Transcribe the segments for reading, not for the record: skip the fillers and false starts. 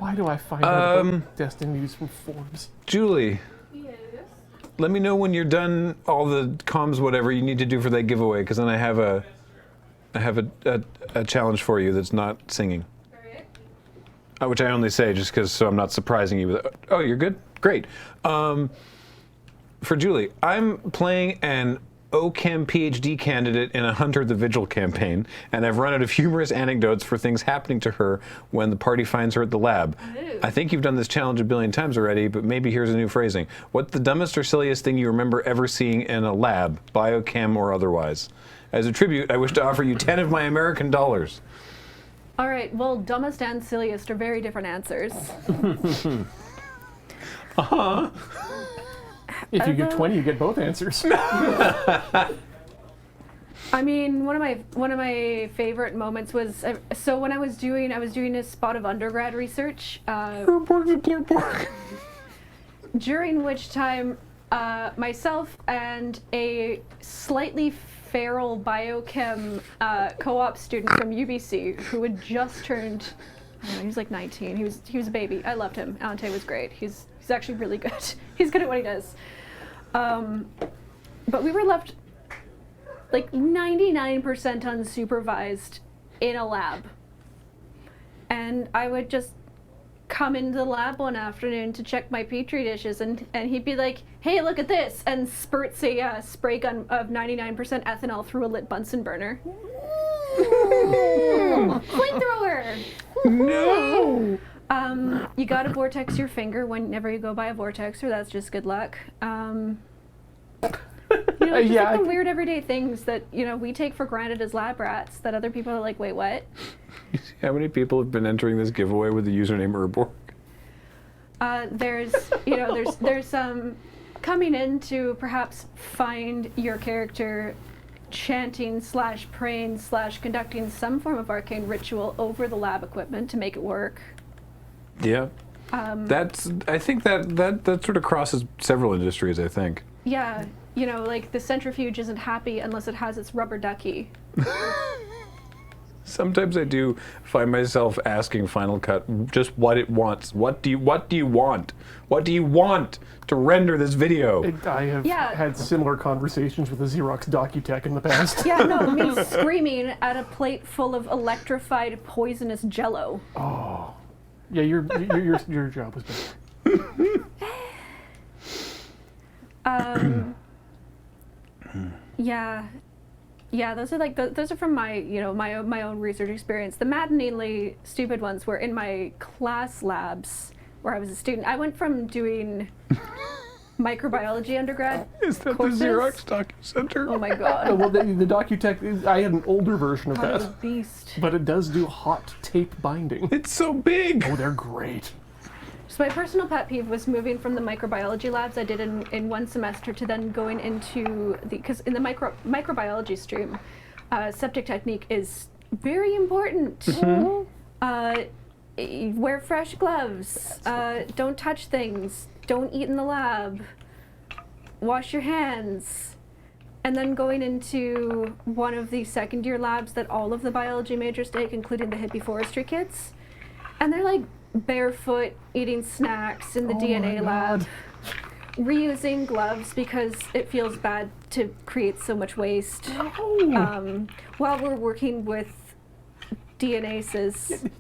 Why do I find out about destinies from Forbes? Julie. Yes. Let me know when you're done all the comms, whatever you need to do for that giveaway, because then I have a challenge for you that's not singing. All right. Which I only say just because so I'm not surprising you with. Oh, you're good? Great. For Julie, I'm playing an OChem PhD candidate in a Hunter the Vigil campaign, and I've run out of humorous anecdotes for things happening to her when the party finds her at the lab. Ooh. I think you've done this challenge a billion times already, but maybe here's a new phrasing. What's the dumbest or silliest thing you remember ever seeing in a lab, biochem or otherwise? As a tribute, I wish to offer you 10 of my American dollars. All right. Well, dumbest and silliest are very different answers. Uh-huh. If you get 20, you get both answers. I mean, one of my favorite moments was so when I was doing a spot of undergrad research, during which time myself and a slightly feral biochem co-op student from UBC who had just turned, I don't know, he was like 19. He was a baby. I loved him. Ante was great. He's actually really good. He's good at what he does. But we were left like 99% unsupervised in a lab. And I would just come into the lab one afternoon to check my petri dishes, and he'd be like, hey, look at this, and spurts a spray gun of 99% ethanol through a lit Bunsen burner. Flamethrower! No! You gotta vortex your finger whenever you go by a vortexer. That's just good luck. Just like the weird everyday things that we take for granted as lab rats that other people are like, wait, what? How many people have been entering this giveaway with the username Urborg? There's coming in to perhaps find your character chanting / praying / conducting some form of arcane ritual over the lab equipment to make it work. Yeah. I think that sort of crosses several industries, I think. Yeah, like the centrifuge isn't happy unless it has its rubber ducky. Sometimes I do find myself asking Final Cut just what it wants. What do you want? What do you want to render this video? I have had similar conversations with the Xerox Docutech in the past. Yeah, no, me screaming at a plate full of electrified poisonous jello. Oh. Yeah, your job was better. Yeah, those are from my my own research experience. The maddeningly stupid ones were in my class labs where I was a student. I went from doing microbiology undergrad Is that courses. the Xerox Docu Center? Oh my god. Well, the Docutech, I had an older version of What a that. beast. But it does do hot tape binding. It's so big. Oh, they're great. So my personal pet peeve was moving from the microbiology labs I did in one semester to then going into because in the microbiology stream, septic technique is very important. Mm-hmm. Wear fresh gloves. Don't touch things. Don't eat in the lab. Wash your hands. And then going into one of the second year labs that all of the biology majors take, including the hippie forestry kids. And they're like barefoot eating snacks in the DNA lab, reusing gloves because it feels bad to create so much waste. While we're working with DNases.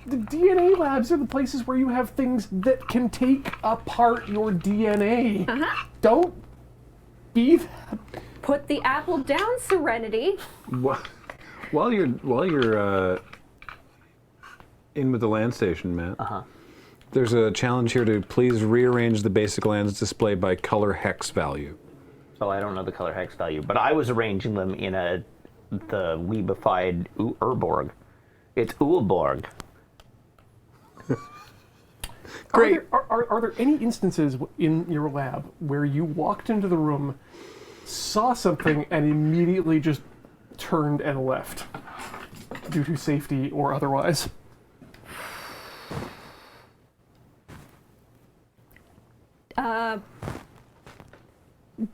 The DNA labs are the places where you have things that can take apart your DNA. Uh-huh. Don't be that. Put the apple down, Serenity. While you're in with the land station, Matt. There's a challenge here to please rearrange the basic lands display by color hex value. So I don't know the color hex value, but I was arranging them in the weebified Urborg. It's Ulborg. Great. Are there any instances in your lab where you walked into the room, saw something, and immediately just turned and left due to safety or otherwise?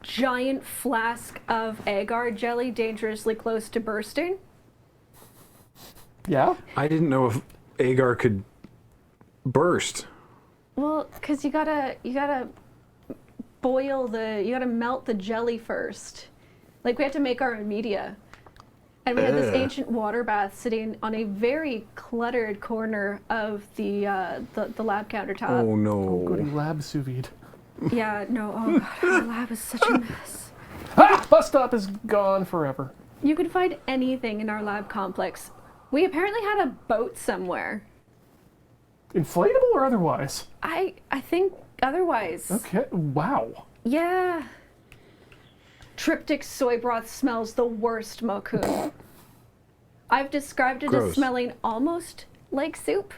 Giant flask of agar jelly dangerously close to bursting. Yeah? I didn't know if agar could burst? Well, because you gotta you gotta melt the jelly first. Like, we have to make our own media. And we had this ancient water bath sitting on a very cluttered corner of the lab countertop. Oh no. Oh, goody, lab sous vide. Yeah, no, oh god, our lab is such a mess. Ah! Bus stop is gone forever. You could find anything in our lab complex. We apparently had a boat somewhere. Inflatable or otherwise? I think otherwise. Okay, wow. Yeah. Triptych soy broth smells the worst, Mokun. I've described it Gross. as smelling almost like soup.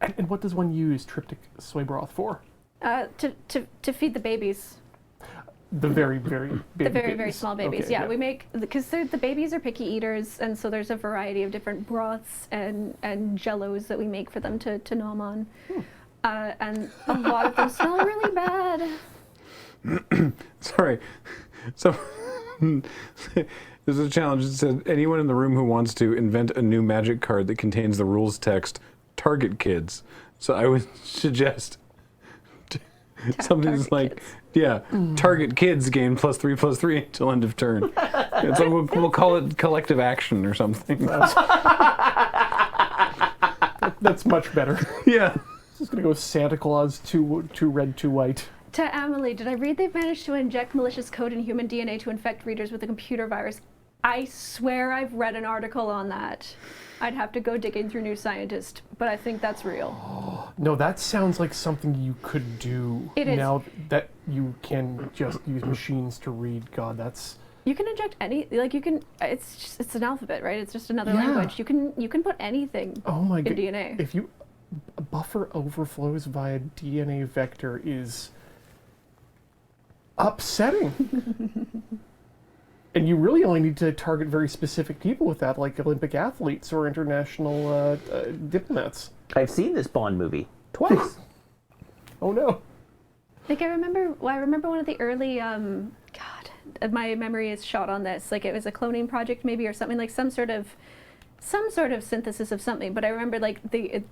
And what does one use triptych soy broth for? To feed the babies. The very, very The baby very, very babies. small babies. Okay, Yeah, we make, because the babies are picky eaters, and so there's a variety of different broths and jellos that we make for them to nom on. And a lot of them smell really bad. Sorry. So there's a challenge. It says anyone in the room who wants to invent a new magic card that contains the rules text, target kids. So I would suggest something that's like, target kids gain +3/+3 until end of turn. So we'll call it collective action or something. That's much better. Yeah. Just gonna go with Santa Claus, two red, two white. To Amelie, did I read they've managed to inject malicious code in human DNA to infect readers with a computer virus? I swear I've read an article on that. I'd have to go digging through New Scientist, but I think that's real. No, that sounds like something you could do. It is. Now that you can just use machines to read. God, that's... You can inject any, like you can, it's an alphabet, right? It's just another Yeah. language. You can put anything Oh my in god. DNA. If you... Buffer overflows via DNA vector is... upsetting. And you really only need to target very specific people with that, like Olympic athletes or international diplomats. I've seen this Bond movie twice. Oh no. Like I remember one of the early, God, my memory is shot on this. Like it was a cloning project maybe or something, like some sort of synthesis of something. But I remember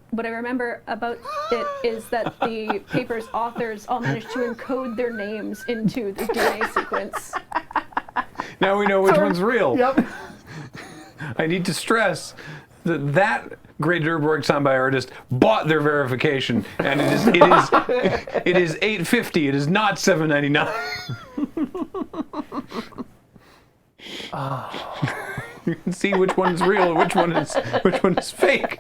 what I remember about it is that the paper's authors all managed to encode their names into the DNA sequence. Now we know which one's real. Yep. I need to stress that Great Durborg soundbite artist bought their verification, and it is $8.50. It is not $7.99. You can see which one's real and which one is fake.